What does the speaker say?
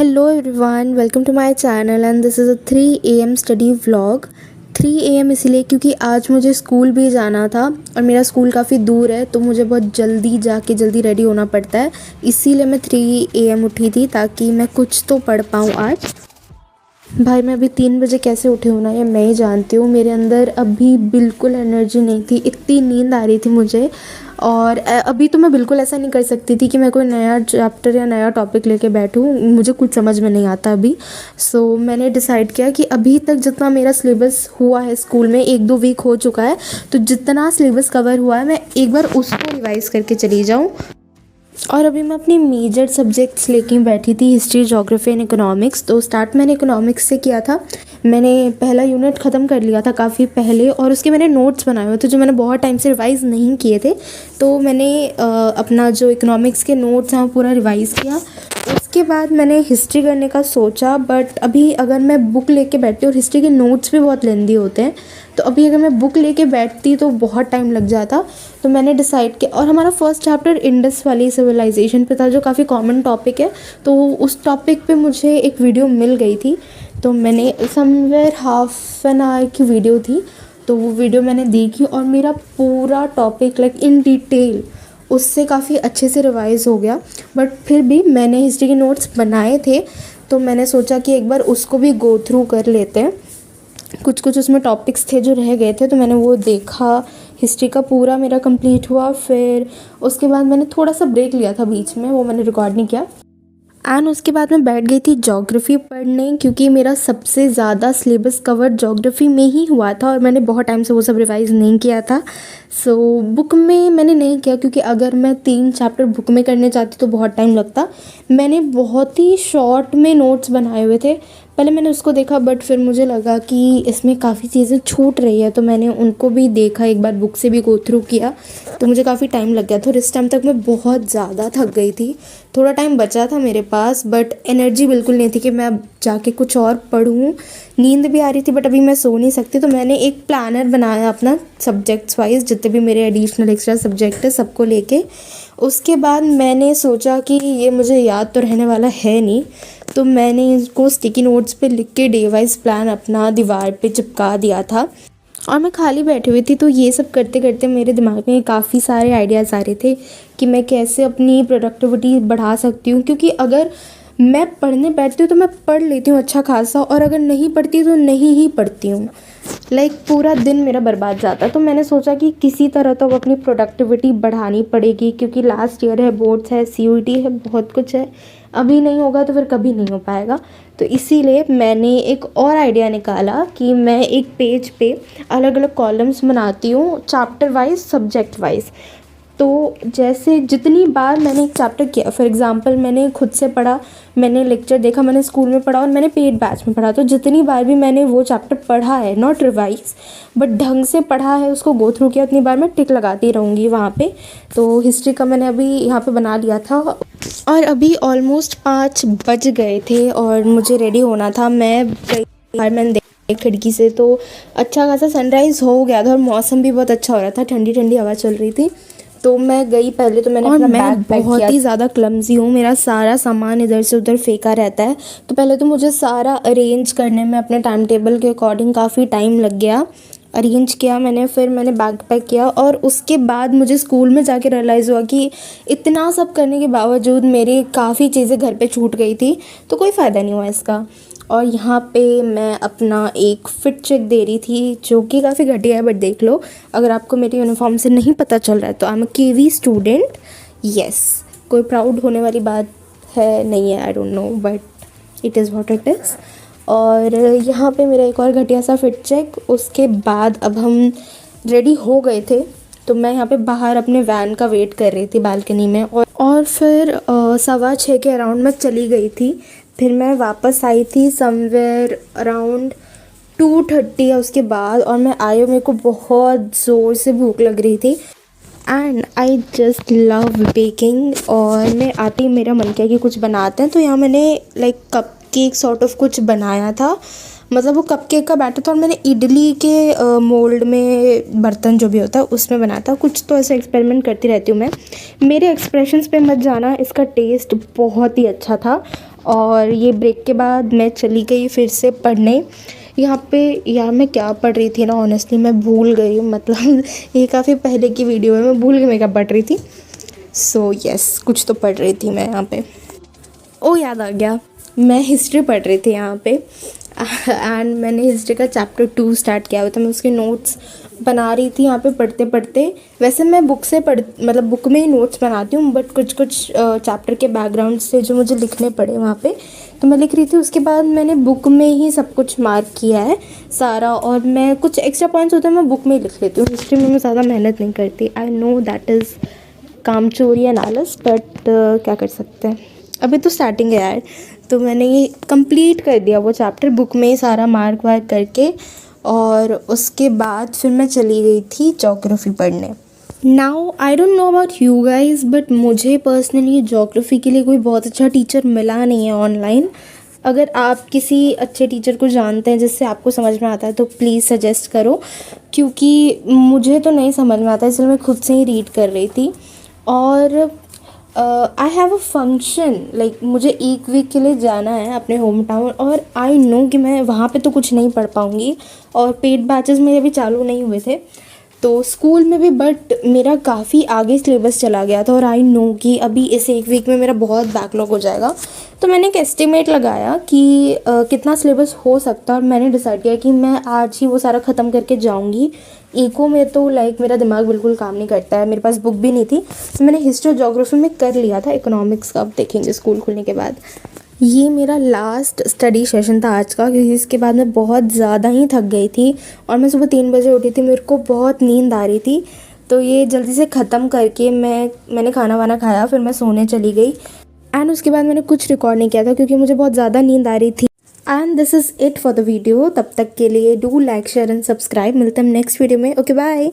Hello everyone, welcome to my channel and this is a 3 AM study vlog। 3 AM इसलिए क्योंकि आज मुझे school भी जाना था और मेरा स्कूल काफ़ी दूर है तो मुझे बहुत जल्दी जाके जल्दी रेडी होना पड़ता है, इसीलिए मैं 3 AM उठी थी ताकि मैं कुछ तो पढ़ पाऊँ आज। भाई मैं अभी 3 बजे कैसे उठी हूँ ना, ये मैं ही जानती हूँ। मेरे अंदर अभी बिल्कुल एनर्जी नहीं थी, इतनी नींद आ रही थी मुझे। और अभी तो मैं बिल्कुल ऐसा नहीं कर सकती थी कि मैं कोई नया चैप्टर या नया टॉपिक लेके बैठूँ, मुझे कुछ समझ में नहीं आता अभी। सो मैंने डिसाइड किया कि अभी तक जितना मेरा सिलेबस हुआ है स्कूल में, 1-2 वीक हो चुका है, तो जितना सिलेबस कवर हुआ है मैं एक बार उसको रिवाइज़ करके चली जाऊँ। और अभी मैं अपनी मेजर सब्जेक्ट्स लेके बैठी थी, हिस्ट्री, ज्योग्राफी एंड इकोनॉमिक्स। तो स्टार्ट मैंने इकोनॉमिक्स से किया था। मैंने पहला यूनिट ख़त्म कर लिया था काफ़ी पहले और उसके मैंने नोट्स बनाए हुए थे जो मैंने बहुत टाइम से रिवाइज़ नहीं किए थे। तो मैंने अपना जो इकोनॉमिक्स के नोट्स हैं वो पूरा रिवाइज़ किया। उसके बाद मैंने हिस्ट्री करने का सोचा, बट अभी अगर मैं बुक लेके बैठती हूँ और हिस्ट्री के नोट्स भी बहुत लेंदी होते हैं, तो अभी अगर मैं बुक लेके बैठती तो बहुत टाइम लग जाता। तो मैंने डिसाइड किया, और हमारा फर्स्ट चैप्टर इंडस वाली सिविलाइजेशन पे था जो काफ़ी कॉमन टॉपिक है, तो उस टॉपिक पे मुझे एक वीडियो मिल गई थी। तो मैंने समवेयर हाफ एन आवर की वीडियो थी, तो वो वीडियो मैंने देखी और मेरा पूरा टॉपिक लाइक इन डिटेल उससे काफ़ी अच्छे से रिवाइज़ हो गया। बट फिर भी मैंने हिस्ट्री के नोट्स बनाए थे, तो मैंने सोचा कि एक बार उसको भी गो थ्रू कर लेते हैं। कुछ उसमें टॉपिक्स थे जो रह गए थे, तो मैंने वो देखा। हिस्ट्री का पूरा मेरा कंप्लीट हुआ। फिर उसके बाद मैंने थोड़ा सा ब्रेक लिया था बीच में, वो मैंने रिकॉर्ड नहीं किया। एंड उसके बाद मैं बैठ गई थी ज्योग्राफी पढ़ने, क्योंकि मेरा सबसे ज़्यादा सिलेबस कवर ज्योग्राफी में ही हुआ था और मैंने बहुत टाइम से वो सब रिवाइज़ नहीं किया था। सो बुक में मैंने नहीं किया, क्योंकि अगर मैं 3 चैप्टर बुक में करने चाहती तो बहुत टाइम लगता। मैंने बहुत ही शॉर्ट में नोट्स बनाए हुए थे, पहले मैंने उसको देखा, बट फिर मुझे लगा कि इसमें काफ़ी चीज़ें छूट रही है, तो मैंने उनको भी देखा, एक बार बुक से भी गो थ्रू किया, तो मुझे काफ़ी टाइम लग गया था। और इस टाइम तक मैं बहुत ज़्यादा थक गई थी। थोड़ा टाइम बचा था मेरे पास, बट एनर्जी बिल्कुल नहीं थी कि मैं अब जाके कुछ और पढूँ। नींद भी आ रही थी, बट अभी मैं सो नहीं सकती, तो मैंने एक प्लानर बनाया अपना सब्जेक्ट्स वाइज, जितने भी मेरे एडिशनल एक्स्ट्रा सब्जेक्ट है सबको लेके। उसके बाद मैंने सोचा कि ये मुझे याद तो रहने वाला है नहीं, तो मैंने इसको स्टिकी नोट्स पे लिख के डे वाइज प्लान अपना दीवार पे चिपका दिया था। और मैं खाली बैठी हुई थी, तो ये सब करते करते मेरे दिमाग में काफ़ी सारे आइडियाज़ आ रहे थे कि मैं कैसे अपनी प्रोडक्टिविटी बढ़ा सकती हूँ। क्योंकि अगर मैं पढ़ने बैठती हूँ तो मैं पढ़ लेती हूँ अच्छा खासा, और अगर नहीं पढ़ती तो नहीं ही पढ़ती हूँ, पूरा दिन मेरा बर्बाद जाता। तो मैंने सोचा कि किसी तरह तो अपनी प्रोडक्टिविटी बढ़ानी पड़ेगी, क्योंकि लास्ट ईयर है, बोर्ड्स है, CUET है, बहुत कुछ है। अभी नहीं होगा तो फिर कभी नहीं हो पाएगा। तो इसीलिए मैंने एक और आइडिया निकाला कि मैं एक पेज पे अलग अलग कॉलम्स बनाती हूँ, चैप्टर वाइज, सब्जेक्ट वाइज। तो जैसे जितनी बार मैंने एक चैप्टर किया, फॉर एग्जांपल मैंने खुद से पढ़ा, मैंने लेक्चर देखा, मैंने स्कूल में पढ़ा और मैंने पेड बैच में पढ़ा, तो जितनी बार भी मैंने वो चैप्टर पढ़ा है, नॉट रिवाइज बट ढंग से पढ़ा है, उसको गो थ्रू किया, उतनी बार मैं टिक लगाती रहूँगी वहाँ पे। तो हिस्ट्री का मैंने अभी यहाँ पे बना लिया था, और अभी ऑलमोस्ट 5 बज गए थे और मुझे रेडी होना था। मैं गई, मैंने देखा खिड़की से तो अच्छा खासा सनराइज़ हो गया था और मौसम भी बहुत अच्छा हो रहा था, ठंडी ठंडी हवा चल रही थी। तो मैं गई पहले, तो मैंने अपना बैग पैक किया। बहुत ही ज़्यादा क्लमजी हूँ, मेरा सारा सामान इधर से उधर फेंका रहता है, तो पहले तो मुझे सारा अरेंज करने में अपने टाइम टेबल के अकॉर्डिंग काफ़ी टाइम लग गया। अरेंज किया मैंने, फिर मैंने बैग पैक किया, और उसके बाद मुझे स्कूल में जाके रियलाइज़ हुआ कि इतना सब करने के बावजूद मेरी काफ़ी चीज़ें घर पे छूट गई थी, तो कोई फ़ायदा नहीं हुआ इसका। और यहाँ पे मैं अपना एक फ़िट चेक दे रही थी, जो कि काफ़ी घटिया है, बट देख लो, अगर आपको मेरी यूनिफॉर्म से नहीं पता चल रहा है तो I am a KV student. Yes, कोई प्राउड होने वाली बात है नहीं है, I don't know, but it is what it is. और यहाँ पे मेरा एक और घटिया सा फ़िट चेक। उसके बाद अब हम रेडी हो गए थे, तो मैं यहाँ पे बाहर अपने वैन का वेट कर रही थी बालकनी में, और फिर 6:15 के अराउंड मैं चली गई थी। फिर मैं वापस आई थी समवेयर अराउंड 2:30 या उसके बाद, और मैं आई और मेरे को बहुत ज़ोर से भूख लग रही थी। And I just love baking, और मैं आते ही मेरा मन किया कि कुछ बनाते हैं, तो यहाँ मैंने कप केक सॉर्ट ऑफ कुछ बनाया था। मतलब वो कपकेक का बैटर था, और मैंने इडली के मोल्ड में, बर्तन जो भी होता है उसमें बनाया था। कुछ तो ऐसे एक्सपेरिमेंट करती रहती हूँ मैं। मेरे एक्सप्रेशंस पे मत जाना, इसका टेस्ट बहुत ही अच्छा था। और ये ब्रेक के बाद मैं चली गई फिर से पढ़ने। यहाँ पे यार मैं क्या पढ़ रही थी ना, ऑनेस्टली मैं भूल गई, मतलब ये काफ़ी पहले की वीडियो है, मैं भूल गई मैं क्या पढ़ रही थी। सो यस, कुछ तो पढ़ रही थी मैं यहाँ पे। ओ याद आ गया, मैं हिस्ट्री पढ़ रही थी यहाँ पे एंड मैंने हिस्ट्री का चैप्टर 2 स्टार्ट किया हुआ था। मैं उसके नोट्स बना रही थी यहाँ पे पढ़ते पढ़ते। वैसे मैं बुक से मतलब बुक में ही नोट्स बनाती हूँ, बट कुछ कुछ चैप्टर के बैकग्राउंड से जो मुझे लिखने पड़े वहाँ पे तो मैं लिख रही थी। उसके बाद मैंने बुक में ही सब कुछ मार्क किया है सारा, और मैं कुछ एक्स्ट्रा पॉइंट्स होते हैं मैं बुक में ही लिख लेती हूँ। हिस्ट्री में मैं ज़्यादा मेहनत नहीं करती। आई नो दैट इज़ कामचोरी एंड आलस, बट क्या कर सकते हैं, अभी तो स्टार्टिंग है यार। तो मैंने ये कंप्लीट कर दिया वो चैप्टर बुक में ही सारा मार्क वार्क करके, और उसके बाद फिर मैं चली गई थी ज्योग्राफी पढ़ने। Now I don't know about you guys, but मुझे पर्सनली ज्योग्राफी के लिए कोई बहुत अच्छा टीचर मिला नहीं है ऑनलाइन। अगर आप किसी अच्छे टीचर को जानते हैं जिससे आपको समझ में आता है तो प्लीज़ सजेस्ट करो, क्योंकि मुझे तो नहीं समझ में आता, इसलिए मैं खुद से ही रीड कर रही थी। और I have a function, like मुझे 1 वीक के लिए जाना है अपने होम टाउन, और आई नो कि मैं वहाँ पे तो कुछ नहीं पढ़ पाऊँगी, और पेड बैचेस मेरे अभी चालू नहीं हुए थे तो स्कूल में भी, बट मेरा काफ़ी आगे सिलेबस चला गया था, और आई नो कि अभी इस 1 वीक में मेरा बहुत बैकलॉग हो जाएगा। तो मैंने एक एस्टिमेट लगाया कि कितना सिलेबस हो सकता है, और मैंने डिसाइड किया कि मैं आज ही वो सारा ख़त्म करके जाऊँगी। इको में तो लाइक मेरा दिमाग बिल्कुल काम नहीं करता है, मेरे पास बुक भी नहीं थी, तो मैंने हिस्ट्री और ज्योग्राफी में कर लिया था। इकोनॉमिक्स का अब देखेंगे स्कूल खुलने के बाद। ये मेरा लास्ट स्टडी सेशन था आज का, क्योंकि इसके बाद मैं बहुत ज़्यादा ही थक गई थी, और मैं सुबह 3 बजे उठी थी, मेरे को बहुत नींद आ रही थी। तो ये जल्दी से ख़त्म करके मैंने खाना वाना खाया, फिर मैं सोने चली गई। एंड उसके बाद मैंने कुछ रिकॉर्ड नहीं किया था क्योंकि मुझे बहुत ज़्यादा नींद आ रही थी। And this is it for the video. तब तक के लिए do like share and subscribe. मिलते हैं नेक्स्ट वीडियो में। Okay bye.